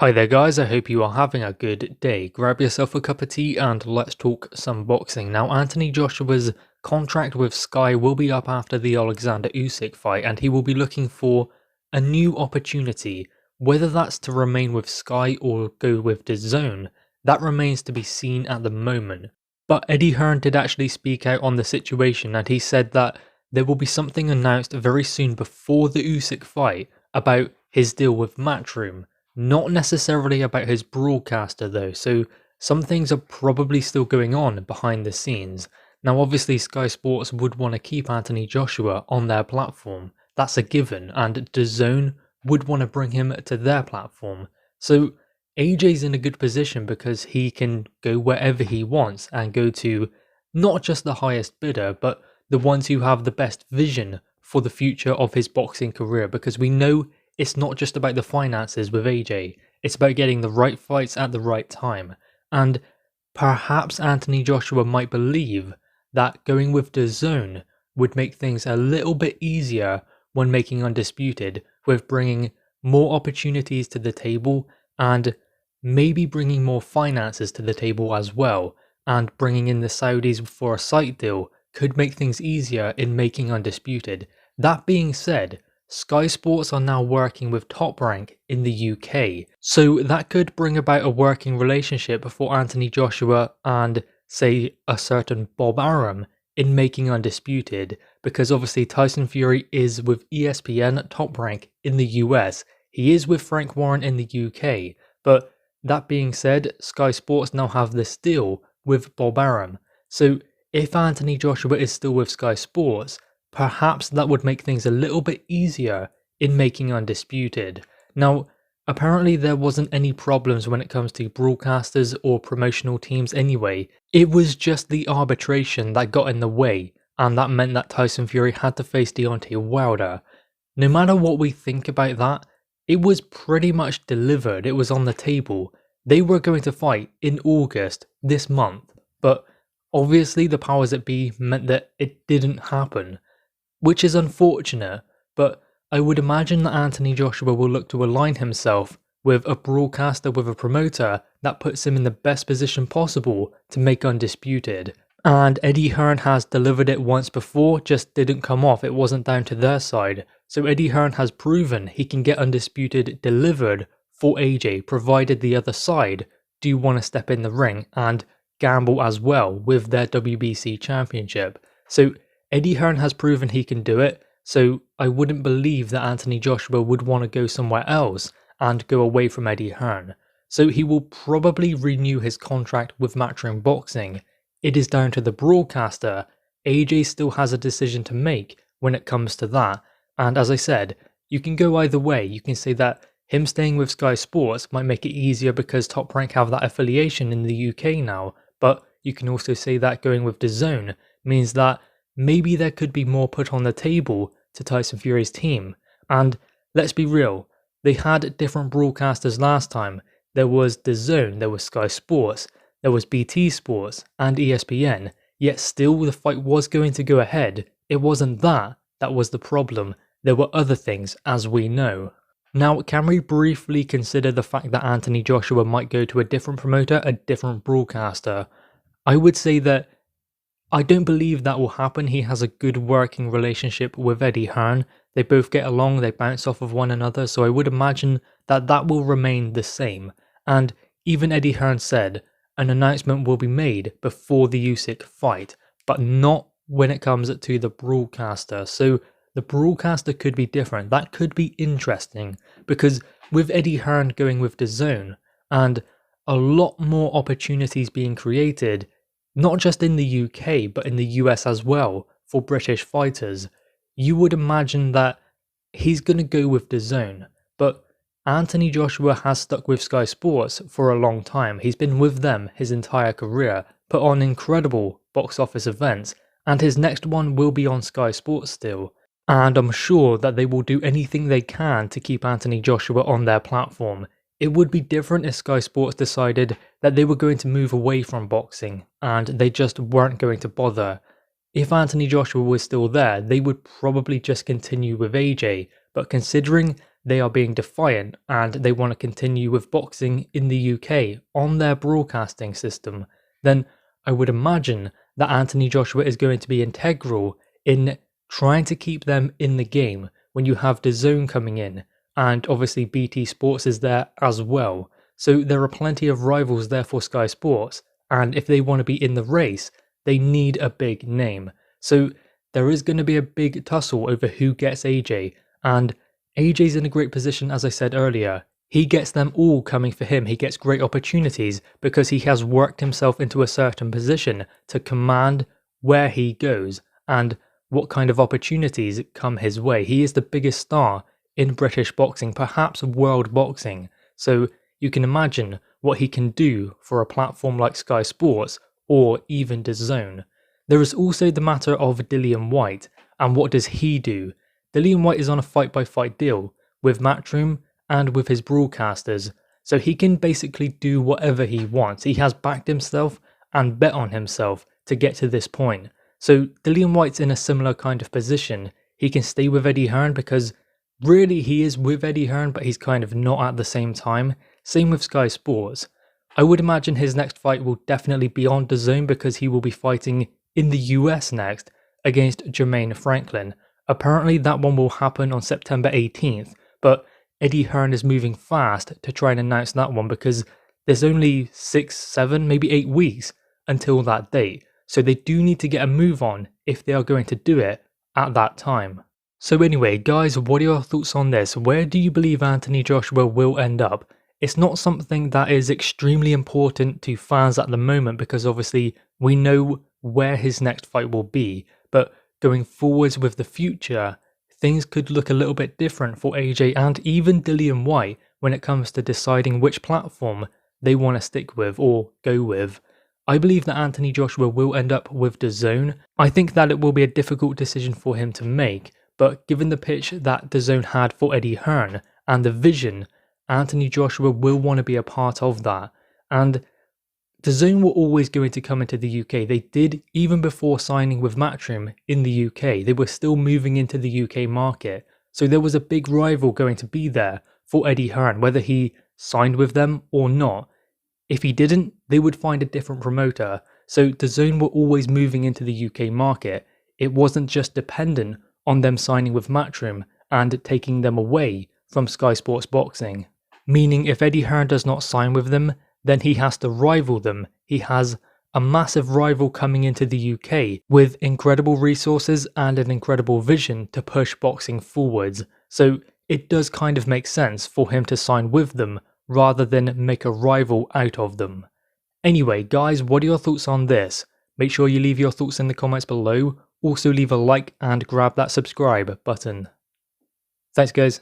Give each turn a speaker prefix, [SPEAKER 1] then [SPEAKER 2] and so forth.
[SPEAKER 1] Hi there guys, I hope you are having a good day. Grab yourself a cup of tea and let's talk some boxing. Now Anthony Joshua's contract with Sky will be up after the Oleksandr Usyk fight and he will be looking for a new opportunity. Whether that's to remain with Sky or go with DAZN, that remains to be seen at the moment. But Eddie Hearn did actually speak out on the situation and he said that there will be something announced very soon before the Usyk fight about his deal with Matchroom. Not necessarily about his broadcaster though, so some things are probably still going on behind the scenes. Now obviously Sky Sports would want to keep Anthony Joshua on their platform, that's a given, and DAZN would want to bring him to their platform. So AJ's in a good position because he can go wherever he wants and go to not just the highest bidder, but the ones who have the best vision for the future of his boxing career, because we know it's not just about the finances with AJ, it's about getting the right fights at the right time. And perhaps Anthony Joshua might believe that going with DAZN would make things a little bit easier when making Undisputed, with bringing more opportunities to the table and maybe bringing more finances to the table as well, and bringing in the Saudis for a site deal could make things easier in making Undisputed. That being said, Sky Sports are now working with Top Rank in the UK, so that could bring about a working relationship for Anthony Joshua and, say, a certain Bob Arum in making Undisputed, because obviously Tyson Fury is with ESPN Top Rank in the US, he is with Frank Warren in the UK, but that being said, Sky Sports now have this deal with Bob Arum, so if Anthony Joshua is still with Sky Sports, perhaps that would make things a little bit easier in making Undisputed. Now, apparently there wasn't any problems when it comes to broadcasters or promotional teams anyway. It was just the arbitration that got in the way, and that meant that Tyson Fury had to face Deontay Wilder. No matter what we think about that, it was pretty much delivered, it was on the table. They were going to fight in August, this month, but obviously the powers that be meant that it didn't happen, which is unfortunate, but I would imagine that Anthony Joshua will look to align himself with a broadcaster, with a promoter that puts him in the best position possible to make Undisputed. And Eddie Hearn has delivered it once before, just didn't come off, it wasn't down to their side. So Eddie Hearn has proven he can get Undisputed delivered for AJ, provided the other side do want to step in the ring and gamble as well with their WBC championship. So Eddie Hearn has proven he can do it, so I wouldn't believe that Anthony Joshua would want to go somewhere else and go away from Eddie Hearn. So he will probably renew his contract with Matchroom Boxing. It is down to the broadcaster. AJ still has a decision to make when it comes to that, and as I said, you can go either way. You can say that him staying with Sky Sports might make it easier because Top Rank have that affiliation in the UK now, but you can also say that going with DAZN means that maybe there could be more put on the table to Tyson Fury's team. And let's be real, they had different broadcasters last time. There was DAZN, there was Sky Sports, there was BT Sports and ESPN, yet still the fight was going to go ahead. It wasn't that was the problem. There were other things, as we know. Now, can we briefly consider the fact that Anthony Joshua might go to a different promoter, a different broadcaster? I would say that I don't believe that will happen. He has a good working relationship with Eddie Hearn. They both get along, they bounce off of one another, so I would imagine that that will remain the same. And even Eddie Hearn said an announcement will be made before the Usyk fight, but not when it comes to the broadcaster. So the broadcaster could be different. That could be interesting, because with Eddie Hearn going with DAZN and a lot more opportunities being created, not just in the UK, but in the US as well, for British fighters, you would imagine that he's going to go with DAZN. But Anthony Joshua has stuck with Sky Sports for a long time. He's been with them his entire career, put on incredible box office events, and his next one will be on Sky Sports still. And I'm sure that they will do anything they can to keep Anthony Joshua on their platform. It would be different if Sky Sports decided that they were going to move away from boxing and they just weren't going to bother. If Anthony Joshua was still there, they would probably just continue with AJ, but considering they are being defiant and they want to continue with boxing in the UK on their broadcasting system, then I would imagine that Anthony Joshua is going to be integral in trying to keep them in the game when you have DAZN coming in, and obviously BT Sports is there as well. So there are plenty of rivals there for Sky Sports, and if they want to be in the race, they need a big name. So there is going to be a big tussle over who gets AJ, and AJ's in a great position, as I said earlier. He gets them all coming for him. He gets great opportunities because he has worked himself into a certain position to command where he goes and what kind of opportunities come his way. He is the biggest star in British boxing, perhaps world boxing. So you can imagine what he can do for a platform like Sky Sports or even DAZN. There is also the matter of Dillian Whyte, and what does he do? Dillian Whyte is on a fight-by-fight deal with Matchroom and with his broadcasters, so he can basically do whatever he wants. He has backed himself and bet on himself to get to this point. So Dillian Whyte's in a similar kind of position. He can stay with Eddie Hearn because really he is with Eddie Hearn, but he's kind of not at the same time. Same with Sky Sports. I would imagine his next fight will definitely be on DAZN because he will be fighting in the US next against Jermaine Franklin. Apparently that one will happen on September 18th, but Eddie Hearn is moving fast to try and announce that one because there's only 6, 7, maybe 8 weeks until that date. So they do need to get a move on if they are going to do it at that time. So anyway, guys, what are your thoughts on this? Where do you believe Anthony Joshua will end up? It's not something that is extremely important to fans at the moment because obviously we know where his next fight will be, but going forwards with the future, things could look a little bit different for AJ and even Dillian Whyte when it comes to deciding which platform they want to stick with or go with. I believe that Anthony Joshua will end up with DAZN. I think that it will be a difficult decision for him to make, but given the pitch that DAZN had for Eddie Hearn and the vision, Anthony Joshua will want to be a part of that. And DAZN were always going to come into the UK. They did even before signing with Matchroom in the UK. They were still moving into the UK market. So there was a big rival going to be there for Eddie Hearn, whether he signed with them or not. If he didn't, they would find a different promoter. So DAZN were always moving into the UK market. It wasn't just dependent on them signing with Matchroom and taking them away from Sky Sports Boxing. Meaning if Eddie Hearn does not sign with them, then he has to rival them. He has a massive rival coming into the UK with incredible resources and an incredible vision to push boxing forwards. So it does kind of make sense for him to sign with them rather than make a rival out of them. Anyway, guys, what are your thoughts on this? Make sure you leave your thoughts in the comments below. Also leave a like and grab that subscribe button. Thanks, guys.